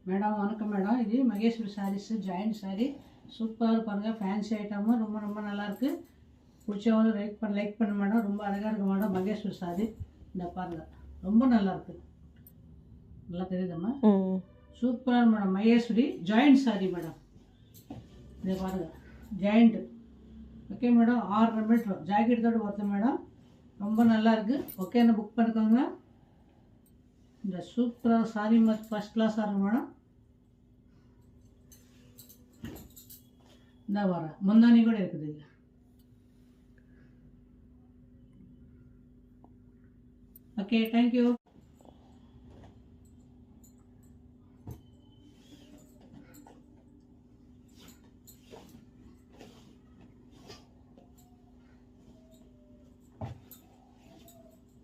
Madam வணக்கம் madam. இது Maheswari sarees joint sari சூப்பராக பாருங்கள். ஃபேன்சி ஐட்டமும் ரொம்ப ரொம்ப நல்லாயிருக்கு. பிடிச்சவங்க லைக் பண்ண மேடம். ரொம்ப அழகாக இருக்குது மேடம் மகேஸ்வரி சாரீ. இந்த பாருங்கள் ரொம்ப நல்லாயிருக்கு. நல்லா தெரியுதும்மா. சூப்பராக madam Maheswari joint sari madam. இதை பாருங்கள் ஜாயிண்ட்டு. Okay madam. 6.5 மீட்டர் ஜாக்கெட்டோடு வருது மேடம். ரொம்ப நல்லாயிருக்கு. ஓகேன்னு புக் பண்ணிக்கோங்க. இந்த சூப்பராக சாரி மாதிரி ஃபஸ்ட் கிளாஸாக இருக்கும் மேடம். இந்த வர முந்தானி கூட இருக்குது. Okay thank you.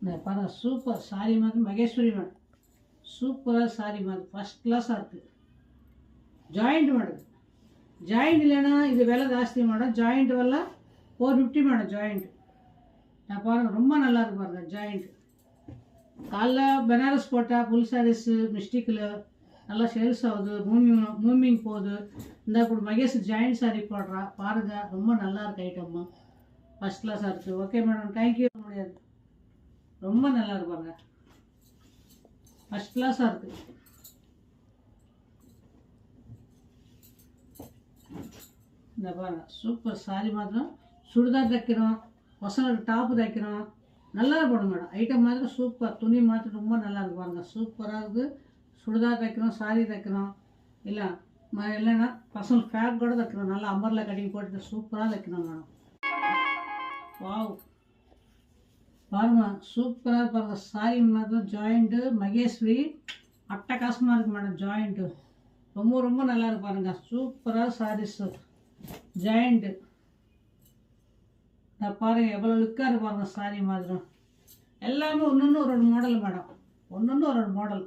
இந்த பாருங்கள் சூப்பர் சாரி மாதிரி மகேஸ்வரி மேடம். சூப்பராக சாரி மாதிரி ஃபஸ்ட் கிளாஸாக இருக்குது. Joint madam. ஜாயிண்ட் இல்லைன்னா இது விலை ஜாஸ்தி மேடம். ஜாயிண்ட் விலை 450 மேடம் ஜாயிண்ட். நான் பாருங்கள் ரொம்ப நல்லா இருக்கு பாருங்கள் ஜாயிண்ட். காலைல பனாரஸ் போட்டால் ஃபுல் சாரீஸு மிஸ்டேக்கில் நல்லா சேல்ஸ் ஆகுது. மூவிங் போகுது. இந்த கூட மகேஷ் ஜாயிண்ட் சாரி போடுறா பாருங்கள். ரொம்ப நல்லா இருக்கு ஐட்டம்மா. ஃபஸ்ட் கிளாஸாக இருக்குது. Okay madam thank you. முடியாது ரொம்ப நல்லா இருப்பாங்க. ஃபஸ்ட் கிளாஸாக இருக்குது. இந்த பாருங்க சூப்பர் சாரி மாத்திரம். சுடிதார் தைக்கிறோம், பசங்களுக்கு டாப்பு தைக்கிறோம். நல்லா போடும் மேடம். ஐட்டம் மாதிரி சூப்பர். துணி மாத்திரம் ரொம்ப நல்லா இருக்கு பாருங்க. சூப்பராக இருக்குது. சுடிதார் தைக்கிறோம், சாரி தைக்கிறோம். இல்லை இல்லைன்னா பசங்க ஃபேக் கூட தைக்கிறோம். நல்லா அம்பரில் கட்டிங் போட்டு சூப்பராக தைக்கிறோம் மேடம். வாவ் பாருங்க சூப்பராக பாருங்க. சாரி மாதிரி ஜாயிண்ட்டு மகேஸ்வரி அட்டகாசமாக இருக்குது மேடம். ஜாயிண்ட்டு ரொம்ப ரொம்ப நல்லா இருக்கு பாருங்க. சூப்பராக சாரீஸ் ஜாயிண்ட்டு. நான் பாருங்கள் எவ்வளோ லுக்காக இருப்பாங்க சாரி மாதிரி. எல்லாமே ஒன்று ஒரு மாடல் மேடம். ஒன்று ஒரு மாடல்.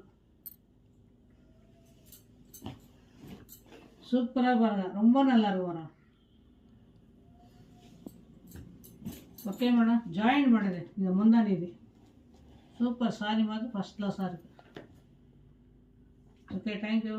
சூப்பராக பாருங்கள் ரொம்ப நல்லா இருக்கு madam. Okay madam joint madam. இந்த முந்தானி இது சூப்பர் சாரி மாதிரி ஃபஸ்ட் கிளாஸாக இருக்குது. Okay thank you.